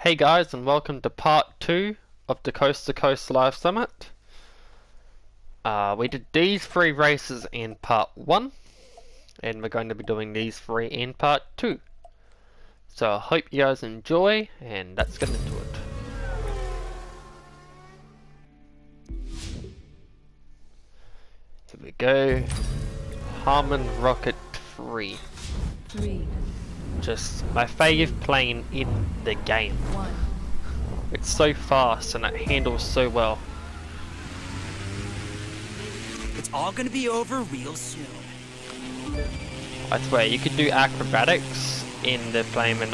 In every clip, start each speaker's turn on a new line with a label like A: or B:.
A: Hey guys, and welcome to part 2 of the Coast to Coast Live Summit. We did these 3 races in part 1, and we're going to be doing these 3 in part 2. So I hope you guys enjoy, and let's get into it. Here we go. Harmon Rocket 3. Just my fave plane in the game. It's so fast and it handles so well.
B: It's all gonna be over real soon.
A: I swear, you could do acrobatics in the Flamin'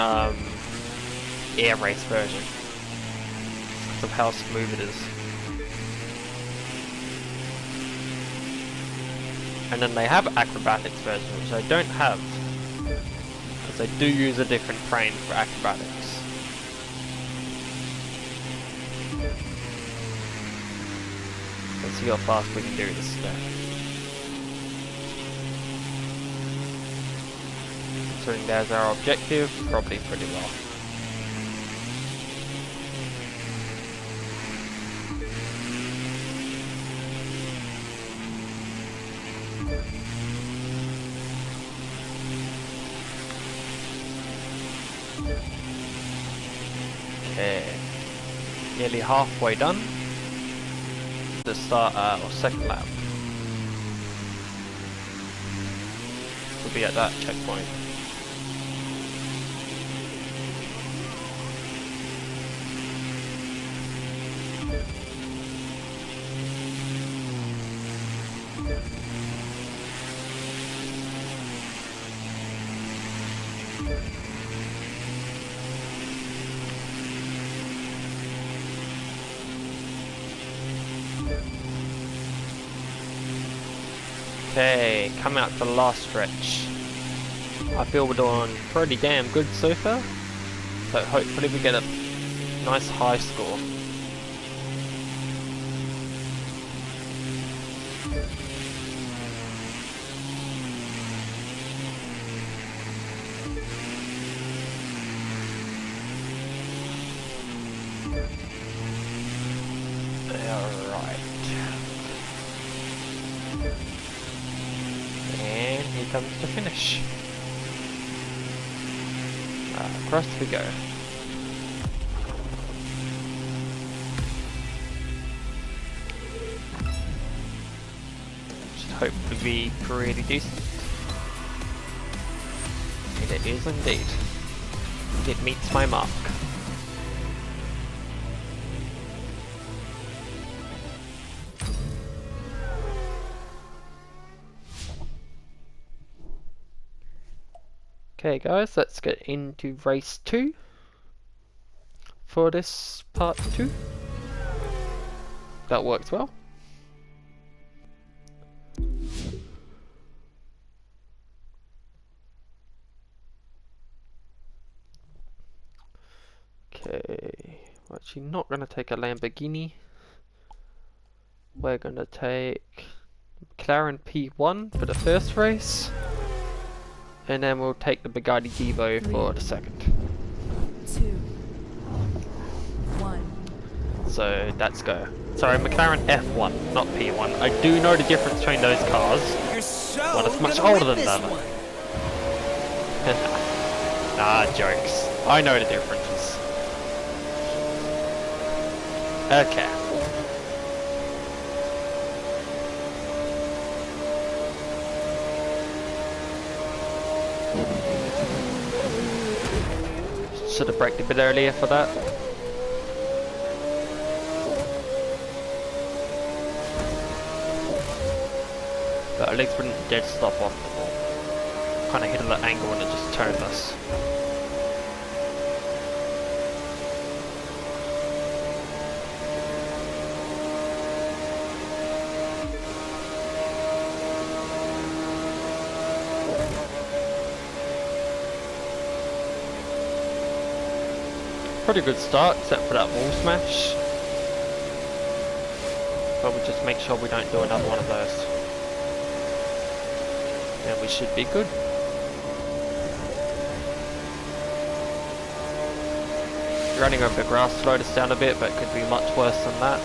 A: air race version because of how smooth it is. And then they have acrobatics version, which I don't have, because they do use a different plane for acrobatics. Let's see how fast we can do this today. Considering there's our objective, probably pretty well. Okay, nearly halfway done. The start or second lap. We'll be at that checkpoint. Okay, come out to the last stretch. I feel we're doing pretty damn good so far, so hopefully we get a nice high score. Alright. And here comes the finish. Across we go. Should hopefully be pretty decent. And it is indeed. It meets my mark. Okay guys, let's get into race 2 for this part 2. That works well. Okay, we're actually not going to take a Lamborghini. We're going to take McLaren P1 for the first race. And then we'll take the Bugatti Divo for the second.
B: 2, 1.
A: So let's go. Sorry, McLaren F1, not P1. I do know the difference between those cars.
B: You're so
A: One is much older than the other. Nah, jokes. I know the differences. Okay. Should have braked a bit earlier for that. But at least we didn't dead stop off the wall. Kind of hit at that angle and it just turned us. Pretty good start, except for that wall smash. But we'll just make sure we don't do another one of those. And we should be good. Running over the grass slowed us down a bit, but it could be much worse than that.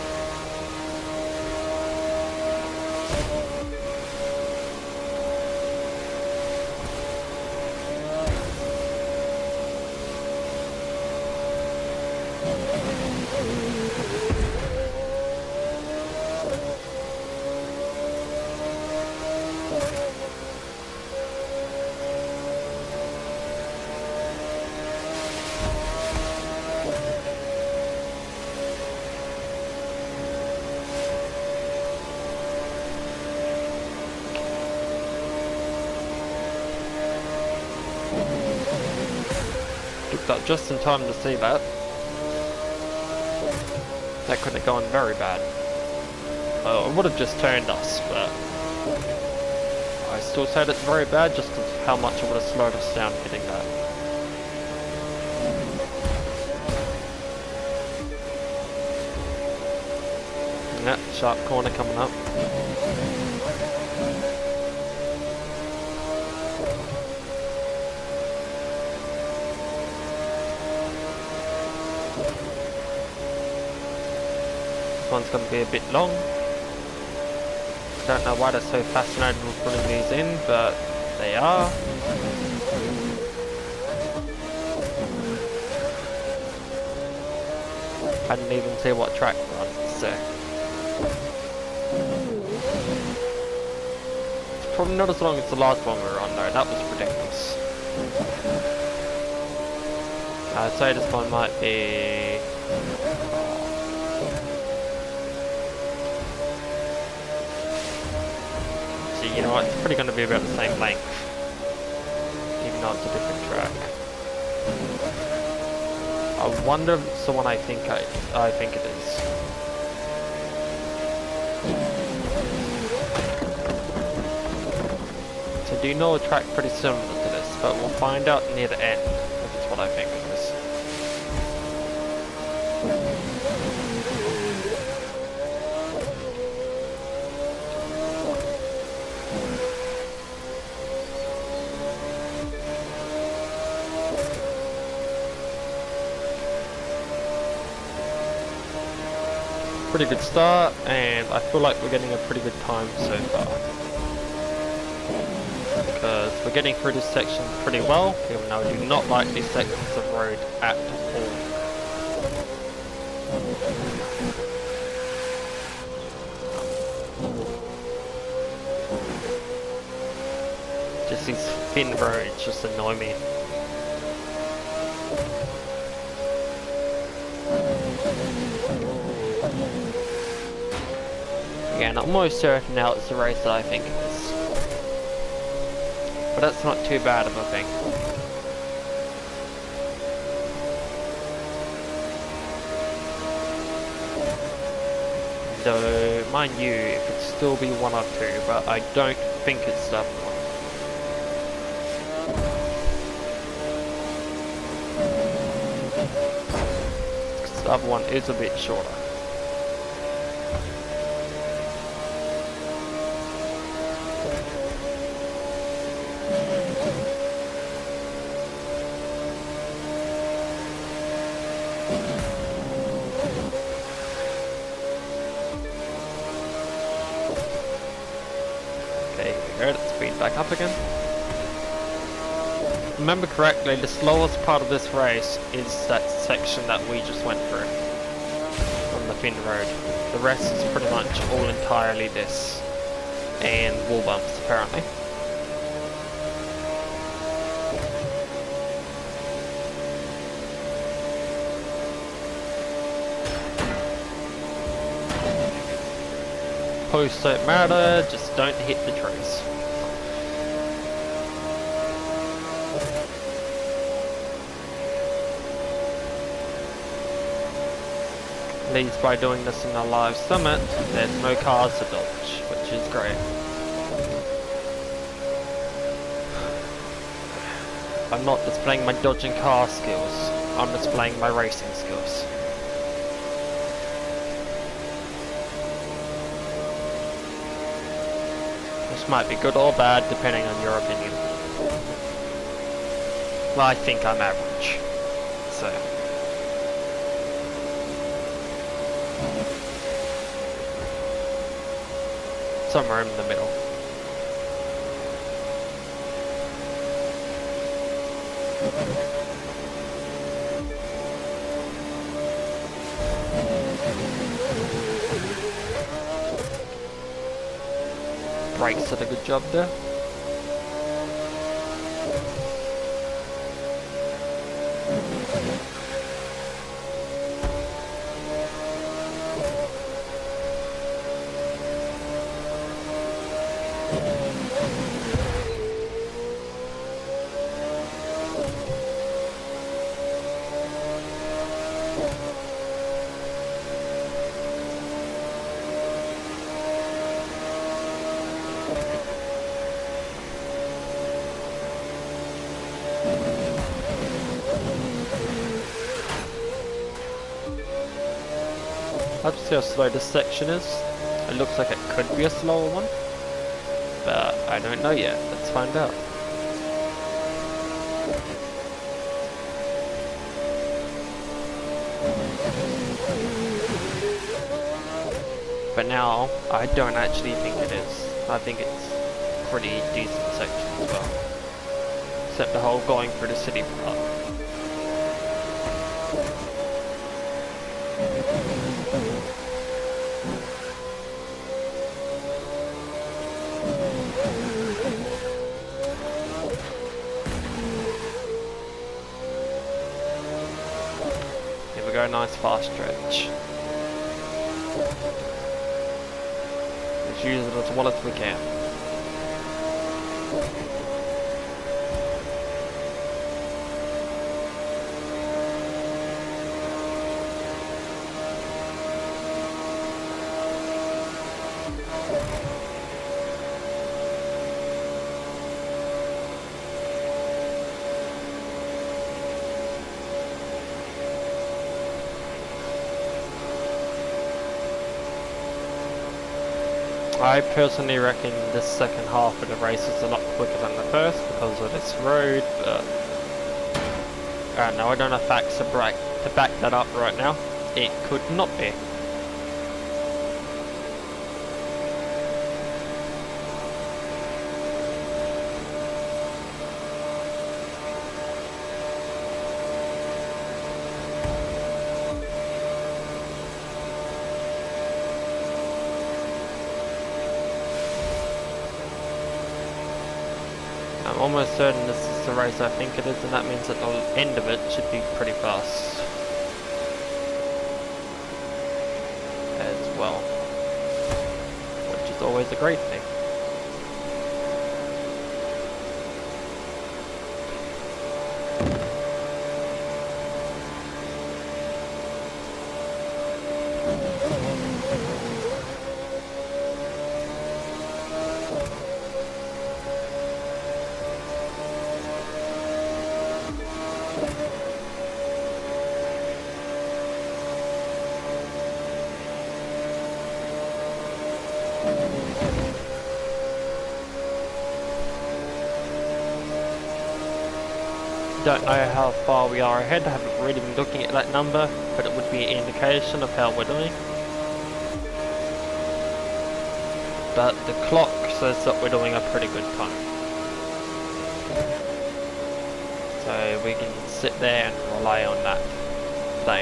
A: Looked up just in time to see that. That could have gone very bad. It would have just turned us, but I still said it's very bad just because of how much it would have slowed us down hitting that. Yeah, sharp corner coming up. This one's going to be a bit long. Don't know why they're so fascinated with putting these in, but they are. I didn't even see what track we're on, so. It's probably not as long as the last one we were on though, that was ridiculous. I'd say this one might be... You know what, it's probably going to be about the same length, even though it's a different track. I wonder if it's the one I think it is. So I do know a track pretty similar to this, but we'll find out near the end if it's what I think it is. Pretty good start, and I feel like we're getting a pretty good time so far. Because we're getting through this section pretty well, even though I do not like these sections of road at all. Just these thin roads just annoy me. Yeah, and I'm almost certain now it's the race that I think it is. But that's not too bad of a thing. Though, mind you, it could still be one or two, but I don't think it's that one. Because the other one is a bit shorter. Let's speed back up again. Remember correctly, the slowest part of this race is that section that we just went through on the Finn Road. The rest is pretty much all entirely this and wall bumps apparently. Posts don't matter, just don't hit the trees. At least by doing this in a live summit, there's no cars to dodge, which is great. I'm not displaying my dodging car skills, I'm displaying my racing skills. Might be good or bad depending on your opinion. Well, I think I'm average, so somewhere in the middle. Brakes did a good job there. I'll see how slow this section is. It looks like it could be a slower one, but I don't know yet. Let's find out. But now, I don't actually think it is. I think it's a pretty decent section as well. Except the whole going through the city part. Here we go, nice fast stretch. Let's use it as well as we can. I personally reckon this second half of the race is a lot quicker than the first because of this road, but I don't know, I don't have facts to back that up right now. It could not be. I'm almost certain this is the race I think it is, and that means that the end of it should be pretty fast as well, which is always a great thing. Don't know how far we are ahead, I haven't really been looking at that number, but it would be an indication of how we're doing. But the clock says that we're doing a pretty good time. So we can sit there and rely on that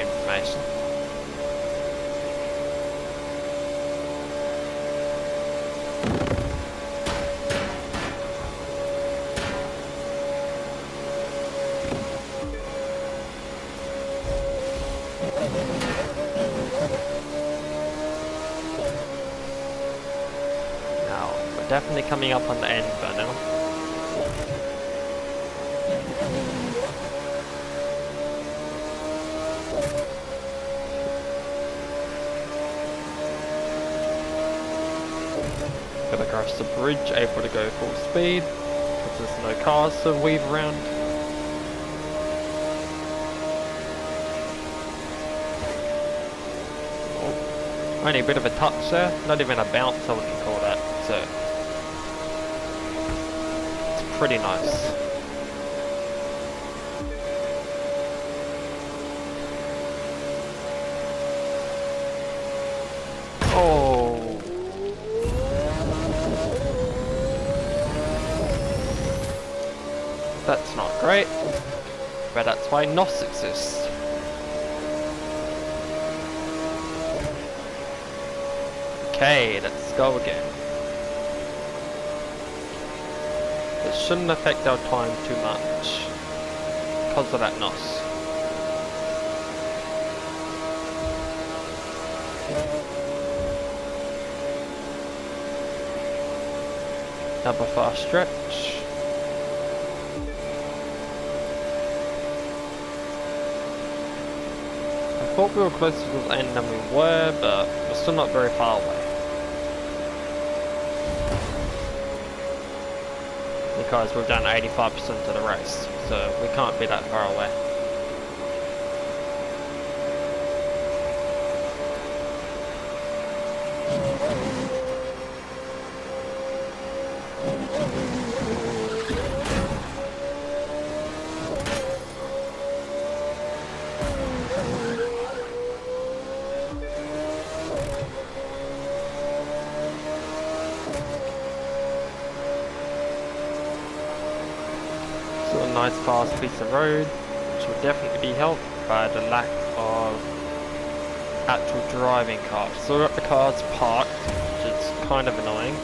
A: information. Definitely coming up on the end by now. Got across the bridge, able to go full speed because there's no cars to weave around. Oh, only a bit of a touch there, not even a bounce I wouldn't call that, so pretty nice. Oh, That's not great, but that's why NOS exists. Okay, let's go again. It shouldn't affect our time too much because of that NOS. Double fast stretch. I thought we were closer to the end than we were, but we're still not very far away. Because we've done 85% of the race, so we can't be that far away. So a nice fast piece of road, which will definitely be helped by the lack of actual driving cars. So we've got the cars parked, which is kind of annoying.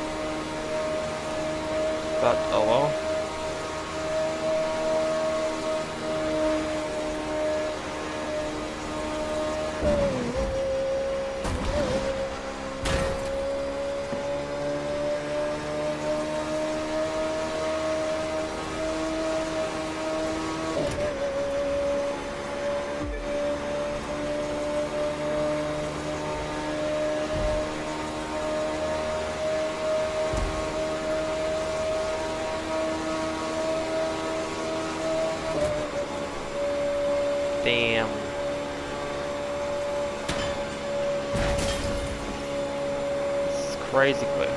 A: But oh well. Damn. This is crazy quick.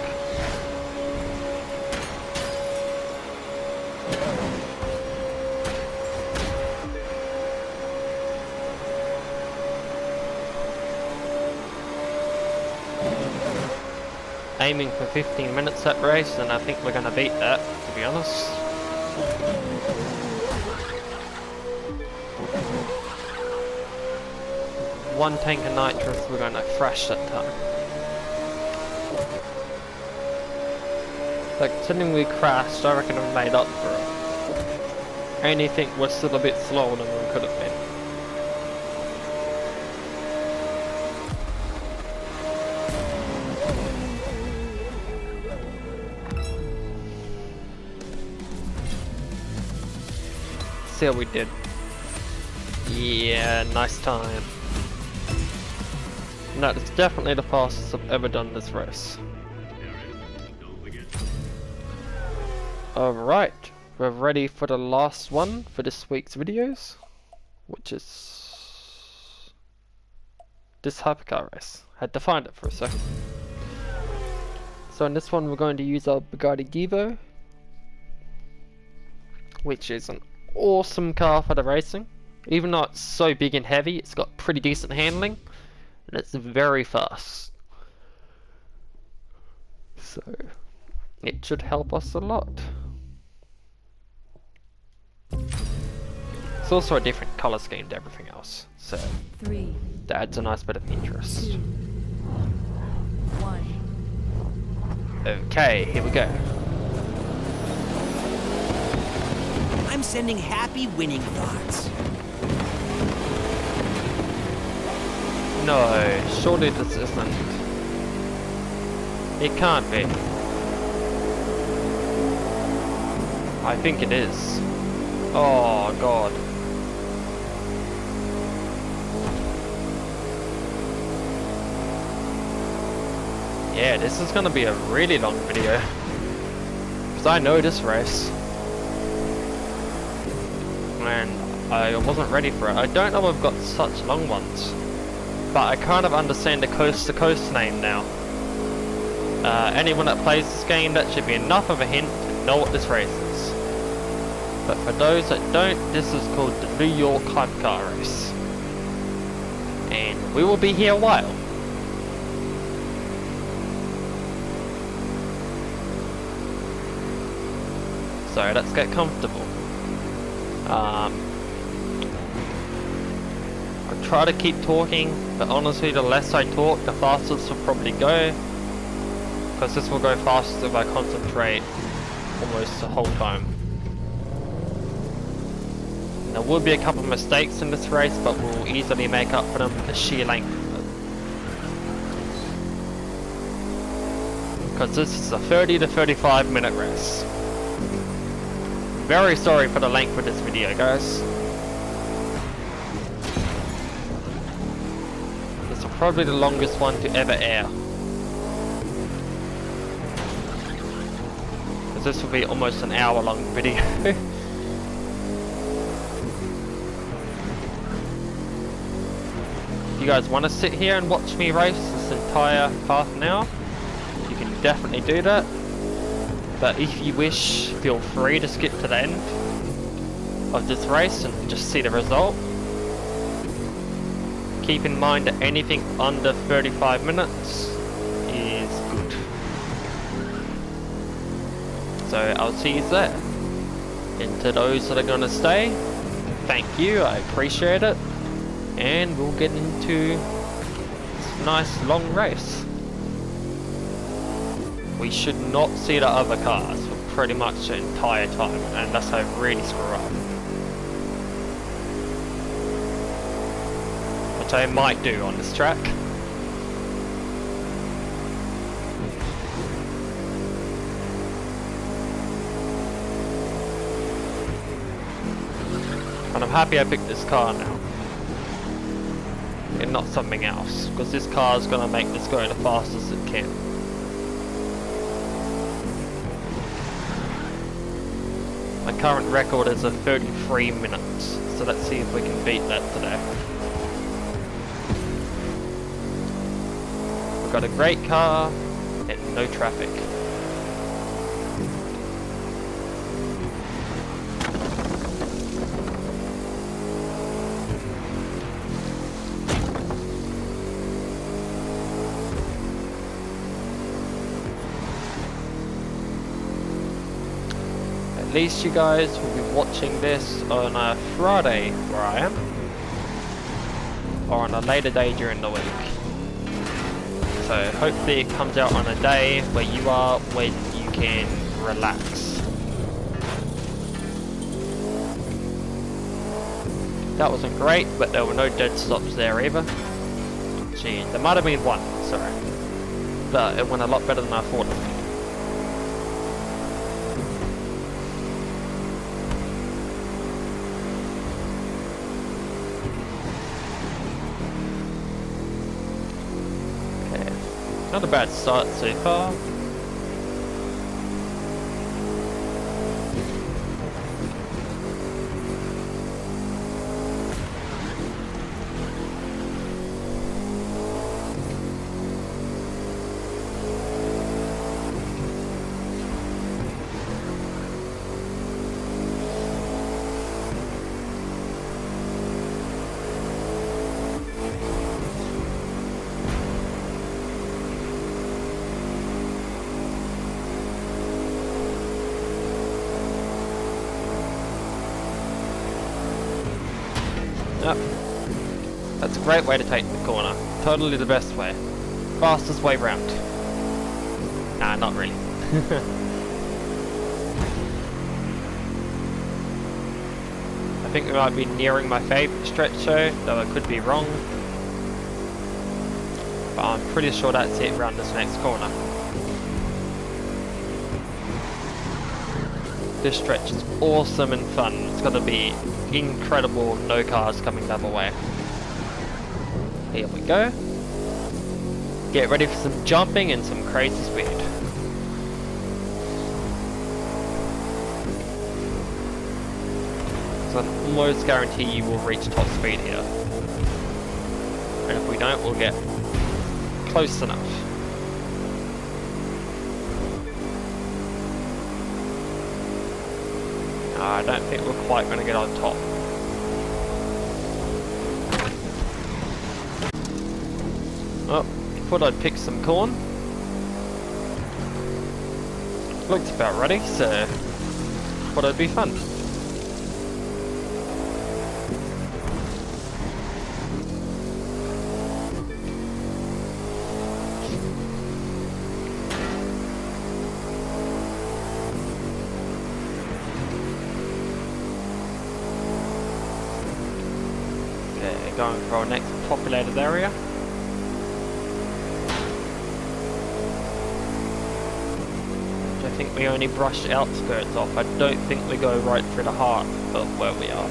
A: Aiming for 15 minutes that race, and I think we're gonna beat that, to be honest. One tank of nitrous, we're gonna thrash that time. Like, considering we crashed, I reckon we made up for it. Anything was still a bit slower than we could have been. See how we did. Yeah, nice time. That is definitely the fastest I've ever done this race. Alright, we're ready for the last one for this week's videos, which is this hypercar race. Had to find it for a second. So in this one we're going to use our Bugatti Divo, which is an awesome car for the racing. Even though it's so big and heavy, it's got pretty decent handling. And it's very fast. So it should help us a lot. It's also a different color scheme to everything else, so that adds a nice bit of interest.
C: 2, 1.
A: Okay, here we go.
B: I'm sending happy winning thoughts.
A: No, surely this isn't. It can't be. I think it is. Oh god. Yeah, this is gonna be a really long video. Because I know this race. And I wasn't ready for it. I don't know I've got such long ones. But I kind of understand the coast to coast name now. Anyone that plays this game, that should be enough of a hint to know what this race is. But for those that don't, this is called the New York Hypercar Race. And we will be here a while. So let's get comfortable. I try to keep talking, but honestly the less I talk, the faster this will probably go. Because this will go faster if I concentrate almost the whole time. And there will be a couple of mistakes in this race, but we'll easily make up for them with the sheer length of it. Because this is a 30 to 35 minute race. Very sorry for the length of this video, guys. This is probably the longest one to ever air. Because this will be almost an hour long video. If you guys want to sit here and watch me race this entire path now, you can definitely do that. But if you wish, feel free to skip to the end of this race and just see the result. Keep in mind that anything under 35 minutes is good. So I'll see you there. And to those that are going to stay, thank you, I appreciate it. And we'll get into this nice long race. We should not see the other cars for pretty much the entire time, unless I really screw up. Which I might do on this track. And I'm happy I picked this car now. And not something else, because this car is going to make this go the fastest it can. My current record is 33 minutes, so let's see if we can beat that today. We've got a great car and no traffic. At least you guys will be watching this on a Friday where I am, or on a later day during the week. So hopefully it comes out on a day where you are, when you can relax. That wasn't great, but there were no dead stops there either. Gee, there might have been one, sorry. But it went a lot better than I thought it would. Not a bad start so far. Yep. That's a great way to take the corner. Totally the best way. Fastest way round. Nah, not really. I think we might be nearing my favourite stretch though I could be wrong. But I'm pretty sure that's it around this next corner. This stretch is awesome and fun. It's gonna be incredible, no cars coming the other way. Here we go. Get ready for some jumping and some crazy speed. So I almost guarantee you will reach top speed here. And if we don't, we'll get close enough. I don't think we're quite going to get on top. Oh, thought I'd pick some corn. Looked about ready, so thought it'd be fun. going for our next populated area. Which I think we only brush the outskirts off. I don't think we go right through the heart of where we are.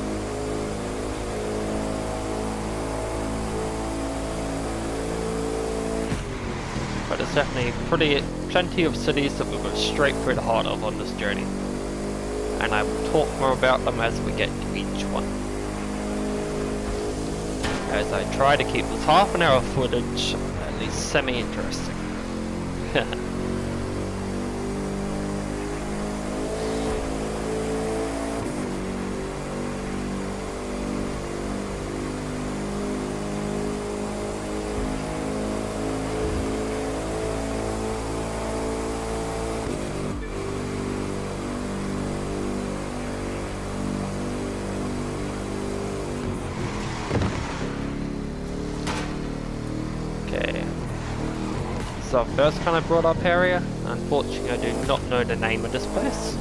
A: But there's definitely plenty of cities that we'll go straight through the heart of on this journey. And I will talk more about them as we get to each one. As I try to keep this half an hour footage at least semi-interesting. So first kind of brought up area. Unfortunately I do not know the name of this place,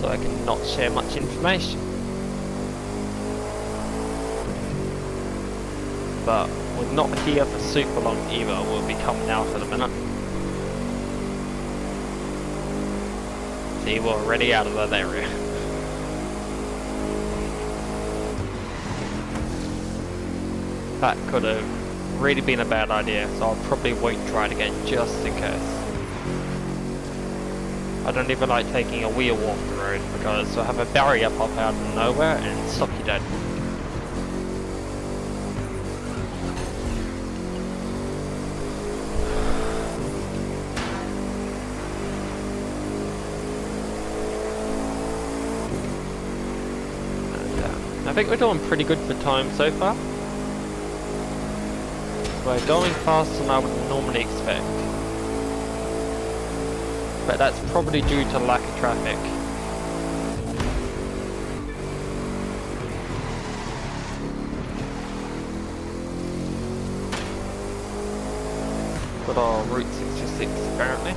A: so I cannot share much information. But we're not here for super long either, we'll be coming out in a minute. See, we're already out of that area. That could have really been a bad idea, so I'll probably wait and try it again just in case. I don't even like taking a wheel off the road because I'll have a barrier pop out of nowhere and stop you dead. And, I think we're doing pretty good for time so far. We're going faster than I would normally expect. But that's probably due to lack of traffic. Got our Route 66 apparently.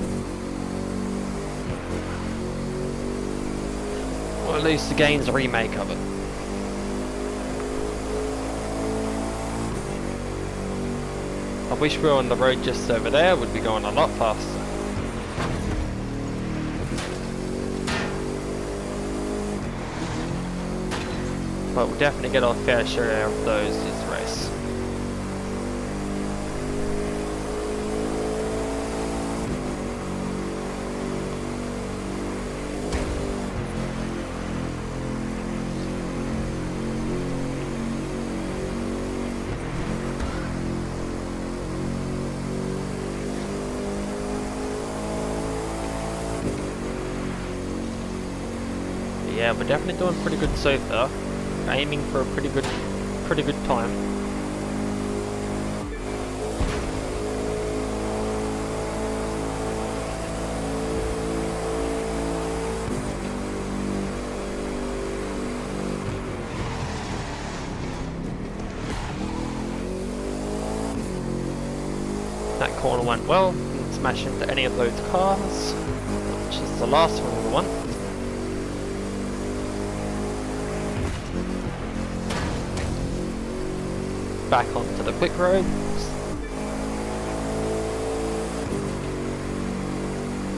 A: Or at least the game's a remake of it. I wish we were on the road just over there, we'd be going a lot faster. But we'll definitely get our fair share of those this race. Yeah, we're definitely doing pretty good so far. Aiming for a pretty good time. That corner went well. Didn't smash into any of those cars, which is the last one we want. Back onto the quick roads.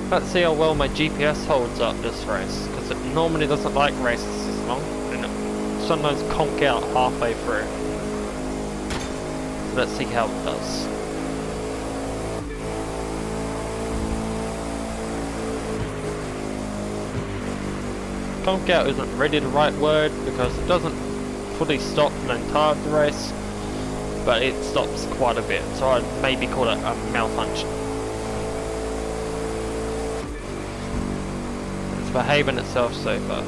A: Let's see how well my GPS holds up this race, because it normally doesn't like races this long, and it sometimes conk out halfway through. So let's see how it does. Conk out isn't really the right word, because it doesn't fully stop the entire race. But it stops quite a bit, so I'd maybe call it a malfunction. It's behaving itself so far.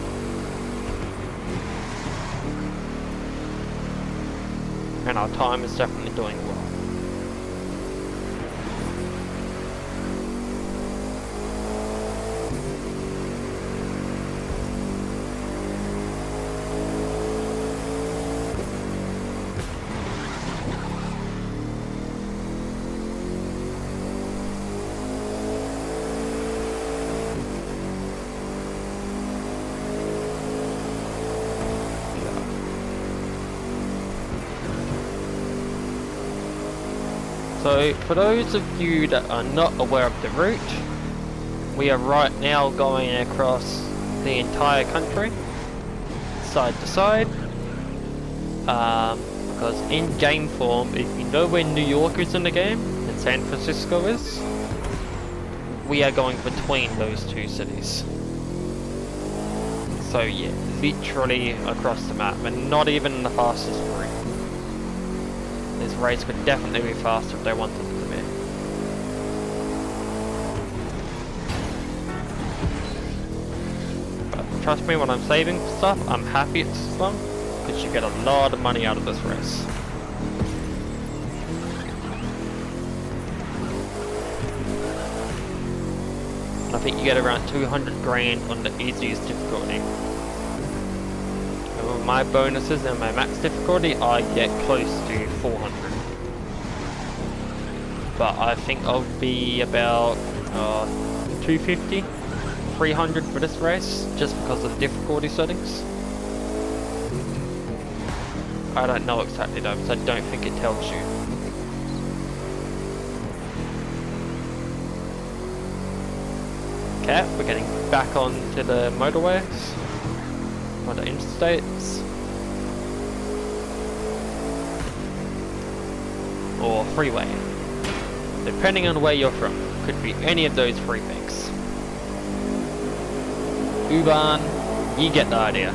A: And our time is definitely doing well. So, for those of you that are not aware of the route, we are right now going across the entire country, side to side. Because in game form, if you know where New York is in the game, and San Francisco is, we are going between those two cities. So yeah, literally across the map, and not even the fastest route. This race could definitely be faster if they wanted it to be. But trust me, when I'm saving stuff, I'm happy it's slow, because you get a lot of money out of this race. I think you get around 200 grand on the easiest difficulty. And with my bonuses and my max difficulty, I get close to 400. But I think I'll be about 250, 300 for this race, just because of the difficulty settings. I don't know exactly though, because I don't think it tells you. Okay, we're getting back onto the motorways, or the interstates, or freeway, depending on where you're from. Could be any of those three things. U-Bahn, you get the idea.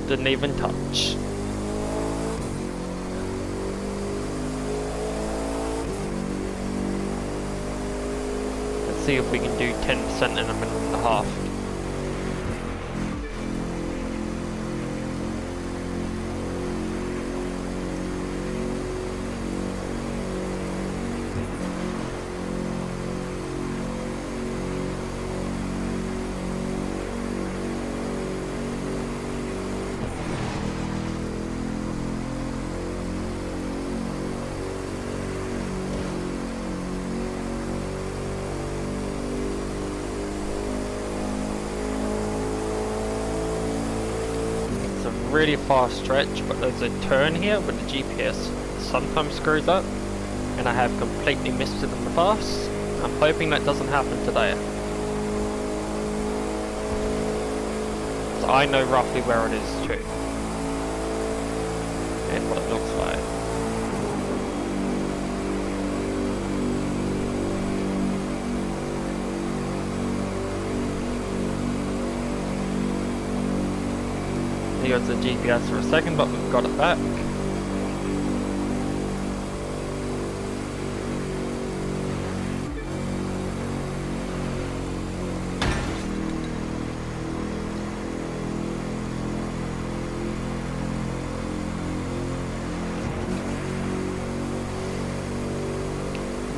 A: Didn't even touch. Let's see if we can do 10% in a minute and a half. Really fast stretch, but there's a turn here where the GPS sometimes screws up, and I have completely missed it in the past. I'm hoping that doesn't happen today. So I know roughly where it is too, and what it looks like. Here's the GPS for a second, but we've got it back.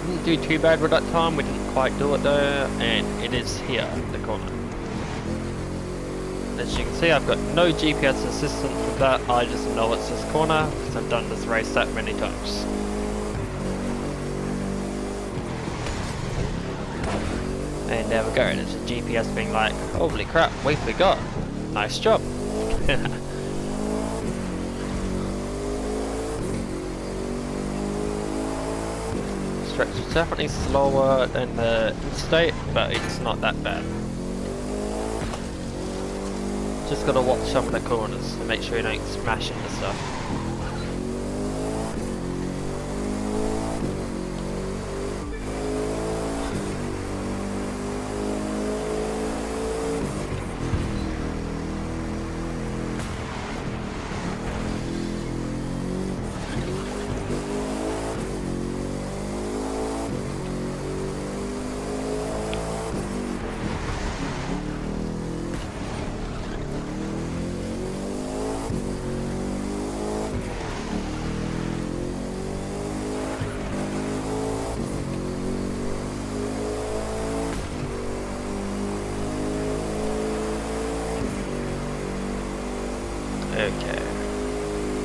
A: Didn't do too bad with that time, we didn't quite do it there, and it is here at the corner. As you can see, I've got no GPS assistance with that. I just know it's this corner because I've done this race that many times. And there we go, there's a GPS being like, holy crap, we forgot. Nice job. Stretch is definitely slower than the interstate, but it's not that bad. Just gotta watch some of the corners to make sure you don't smash into stuff.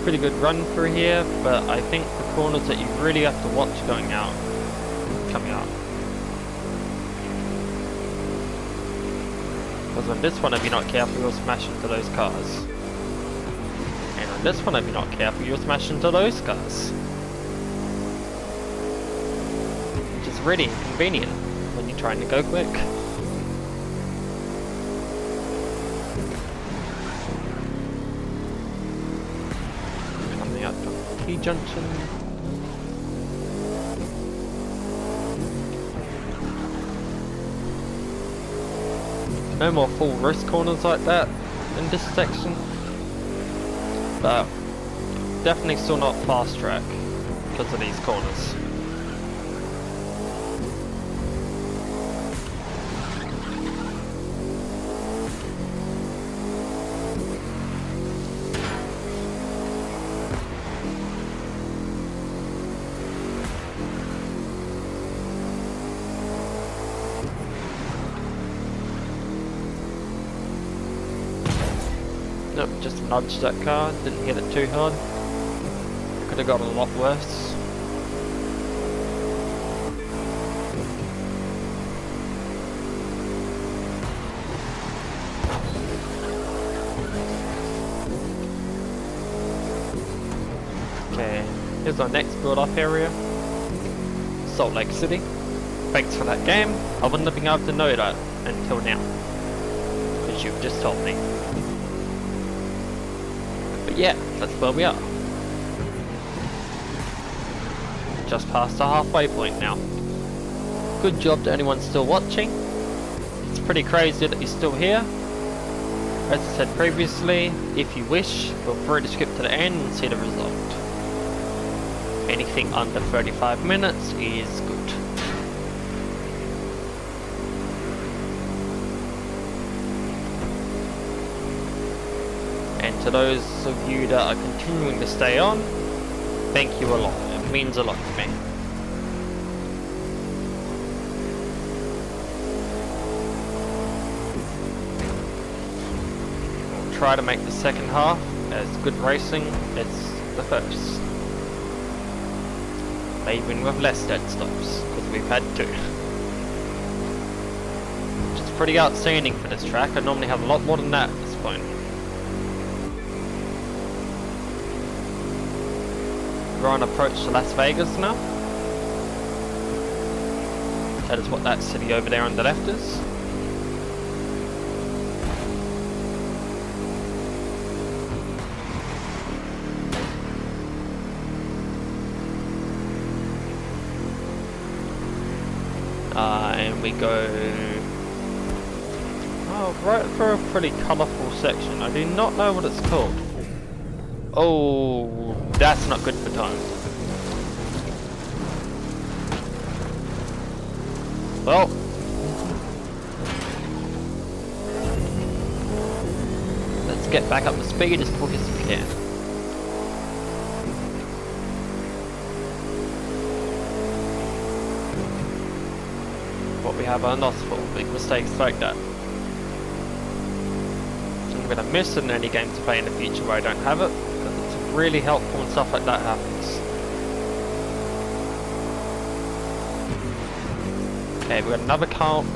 A: pretty good run through here, but I think the corners that you really have to watch coming out. Because on this one, if you're not careful, you'll smash into those cars. And on this one, if you're not careful, you'll smash into those cars. Which is really inconvenient when you're trying to go quick. Coming up to T-junction. No more full wrist corners like that in this section, but definitely still not fast track because of these corners. Nope, just nudged that car, didn't hit it too hard. Could have got a lot worse. Okay, here's our next build up area. Salt Lake City. Thanks for that game. I wouldn't have been able to know that until now, because you've just told me. But yeah, that's where we are. Just past the halfway point now. Good job to anyone still watching. It's pretty crazy that you're still here. As I said previously, if you wish, feel free to skip to the end and see the result. Anything under 35 minutes is good. And to those of you that are continuing to stay on, thank you a lot. It means a lot to me. We'll try to make the second half as good racing as the first. Even with less dead stops, because we've had two. Which is pretty outstanding for this track. I normally have a lot more than that at this point. We're on approach to Las Vegas now. That is what that city over there on the left is. And we go right for a pretty colourful section. I do not know what it's called. Oh, that's not good for time. Well, let's get back up to speed as quick as we can. What we have are not for big mistakes like that. I'm gonna miss in any game to play in the future where I don't have it, because it's really helpful when stuff like that happens. Okay, we've got another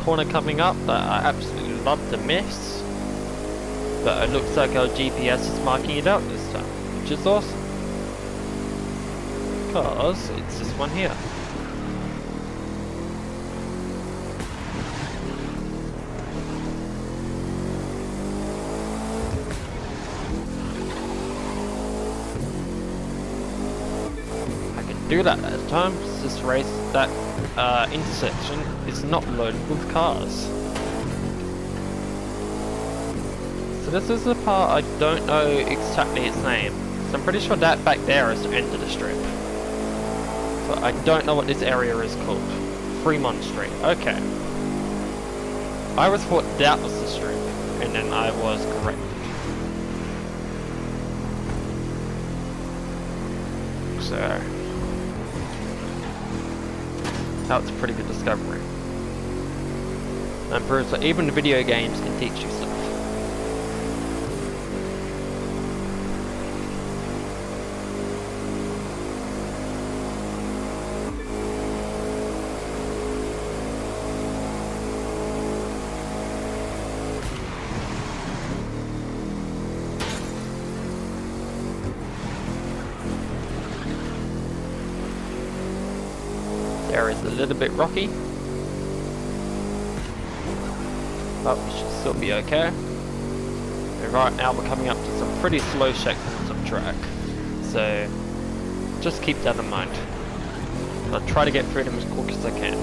A: corner coming up that I absolutely love to miss, but it looks like our GPS is marking it out this time, which is awesome, because it's this one here. Do that at times. This race, that intersection is not loaded with cars. So this is the part I don't know exactly its name. So I'm pretty sure that back there is the end of the strip. So I don't know what this area is called. Fremont Street. Okay. I always thought that was the strip, and then I was corrected. So that's a pretty good discovery. And proves that even video games can teach you stuff. area is a little bit rocky, but we should still be okay. And right now we're coming up to some pretty slow sections of track, so just keep that in mind. I'll try to get through them as quick as I can.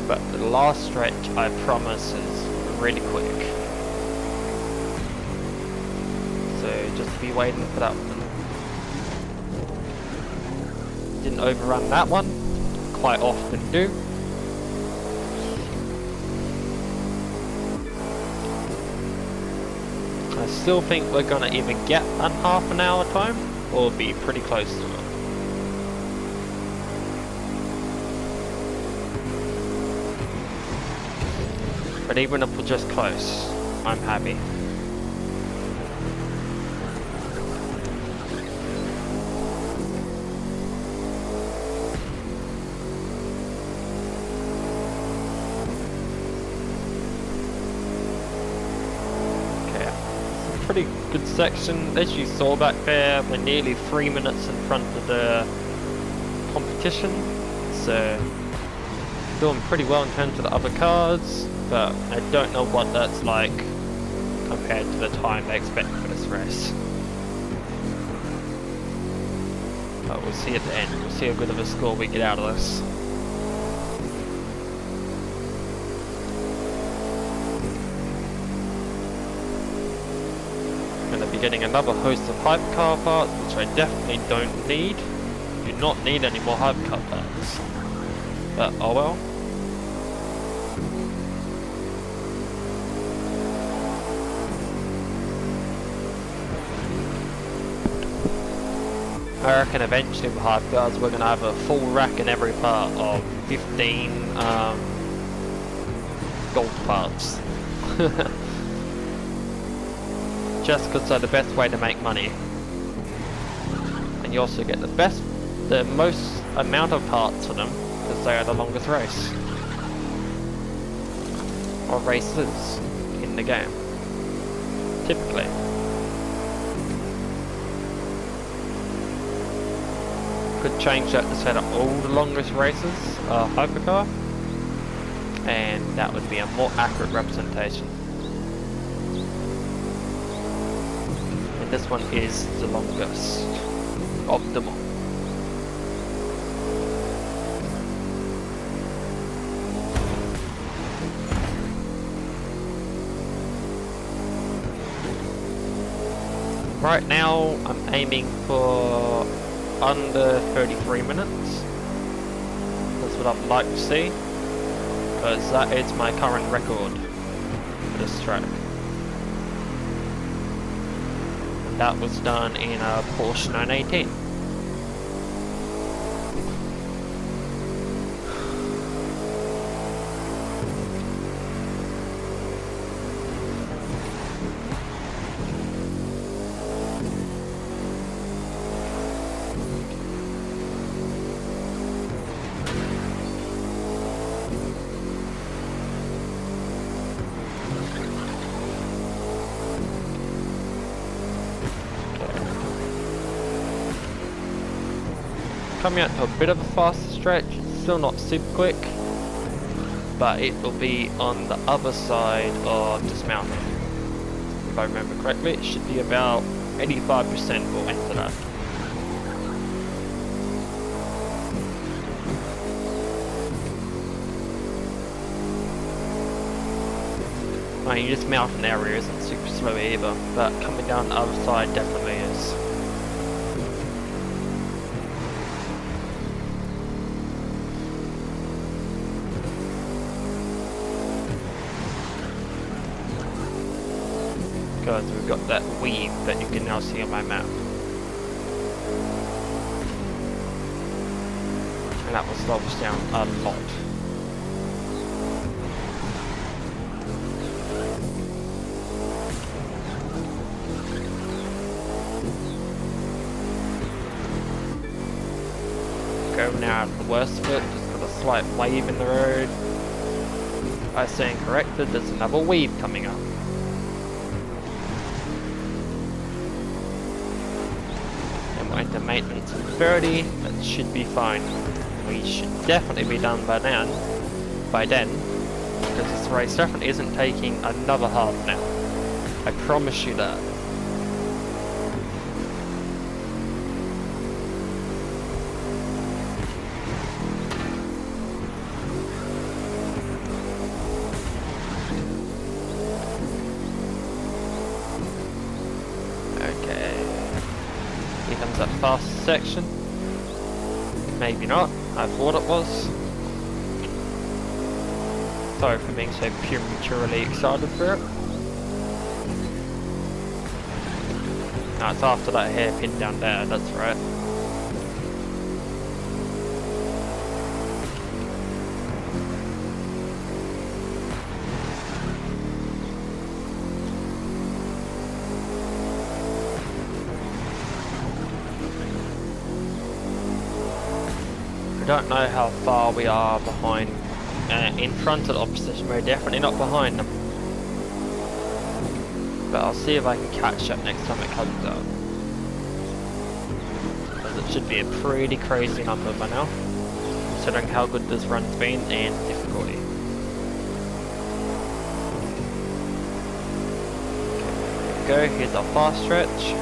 A: But the last stretch, I promise, is really quick. So just be waiting for that one. Didn't overrun that one, quite often do. I still think we're gonna either get on half an hour time, or be pretty close to it. But even if we're just close, I'm happy. Okay, it's a pretty good section. As you saw back there, we're nearly 3 minutes in front of the competition. So, doing pretty well in terms of the other cars. But I don't know what that's like compared to the time they expect for this race. But we'll see at the end. We'll see how good of a score we get out of this. I'm going to be getting another host of hypercar parts, which I definitely don't need. Do not need any more hypercar parts. But oh well. I reckon eventually with hypercars we're going to have a full rack in every part of 15 gold parts. Just because they're the best way to make money. And you also get the most amount of parts for them because they are the longest race. Or races in the game. Typically. Could change that to set up all the longest races hypercar, and that would be a more accurate representation. And this one is the longest of them all. Right now I'm aiming for under 33 minutes. That's what I'd like to see, because that is my current record for this track. And that was done in a Porsche 918. Coming out to a bit of a faster stretch, still not super quick, but it will be on the other side of dismounting. If I remember correctly, it should be about 85% will enter that. I mean, dismounting area isn't super slow either, but coming down the other side definitely is. Because we've got that weave that you can now see on my map. and that will slow us down a lot. Going out of the worst of it, just got a slight wave in the road. I stand corrected, there's another weave coming up. And we're into maintenance in 30, that should be fine. We should definitely be done by then, because this race definitely isn't taking another half now. I promise you that. That fast section. Maybe not. I thought it was. Sorry for being so prematurely excited for it. No, it's after that hairpin down there, that's right. I don't know how far we are behind, in front of the opposition. We're definitely not behind them, but I'll see if I can catch up next time it comes out, because it should be a pretty crazy number by now, considering how good this run's been and difficulty. Okay, there we go, here's our fast stretch.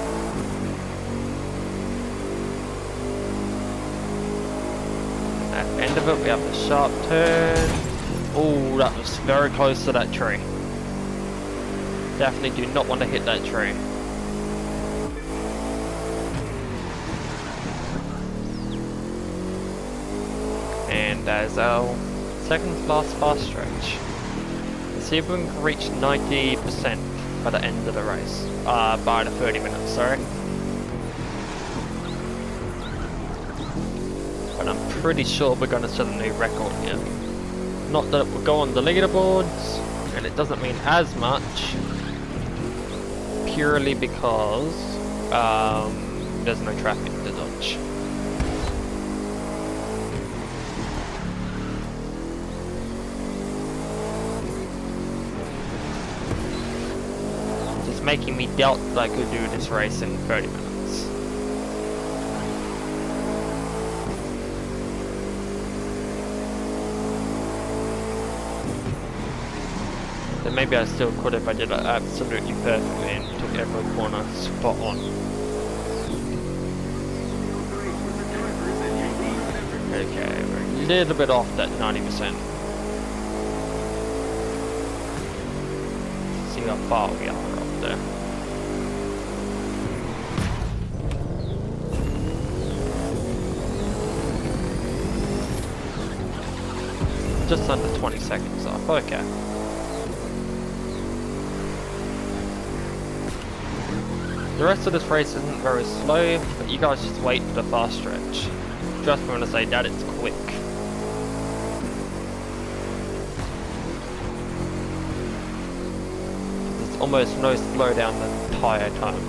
A: At the end of it we have the sharp turn. Oh, that was very close to that tree. Definitely do not want to hit that tree. And there's our second to last fast stretch. Let's see if we can reach 90% by the end of the race. By the 30 minutes, sorry. I'm pretty sure we're going to set a new record here. Not that it will go on the leaderboards, and it doesn't mean as much, purely because there's no traffic to dodge. Just making me doubt that I could do this race in 30 minutes. Then maybe I still could if I did it absolutely perfectly and took every corner spot on. Okay, we're a little bit off that 90%. See how far we are up there. Just under 20 seconds off, okay. The rest of this race isn't very slow, but you guys just wait for the fast stretch. Trust me when I say that, it's quick. There's almost no slowdown the entire time.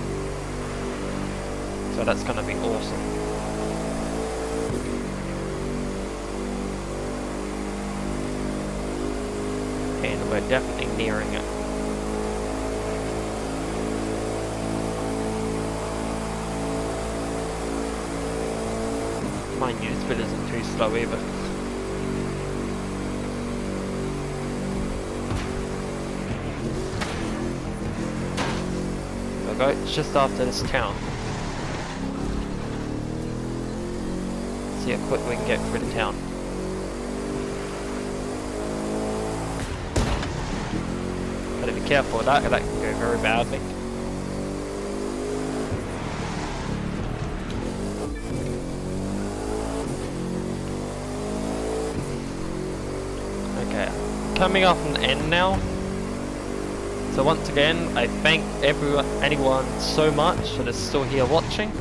A: So that's gonna be awesome. And we're definitely nearing it. Mind you, this bit isn't too slow either. There we go, it's just after this town. See how quick we can get through the town. Gotta be careful with that, because that can go very badly. Coming off an end now. So once again, I thank anyone so much that is still here watching.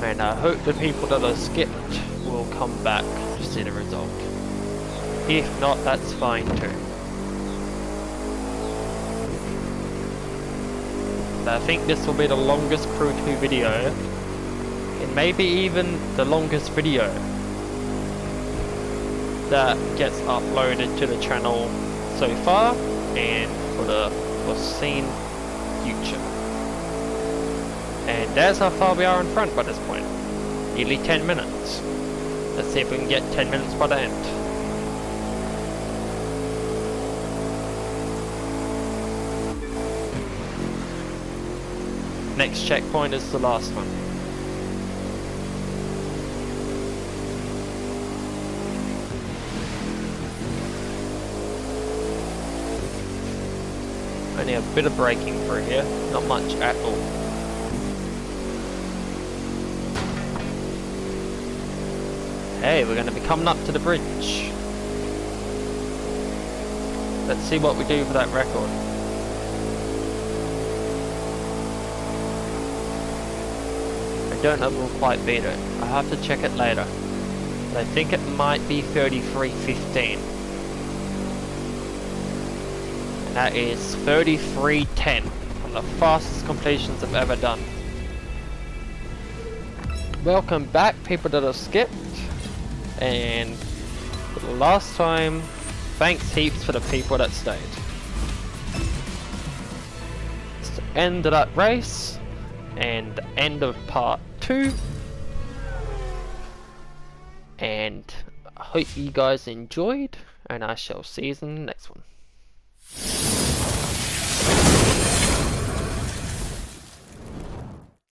A: And I hope the people that are skipped will come back to see the result. If not, that's fine too. But I think this will be the longest Crew 2 video, and maybe even the longest video that gets uploaded to the channel so far, and for the foreseen future. And there's how far we are in front by this point. Nearly 10 minutes. Let's see if we can get 10 minutes by the end. Next checkpoint is the last one. Only a bit of braking through here, not much at all. Hey, we're going to be coming up to the bridge. Let's see what we do for that record. I don't know if we'll quite beat it. I'll have to check it later. But I think it might be 33:15. And that is 33:10. One of the fastest completions I've ever done. Welcome back, people that have skipped. And for the last time, thanks heaps for the people that stayed. It's the end of that race, and the end of part 2. And I hope you guys enjoyed, and I shall see you in the next one.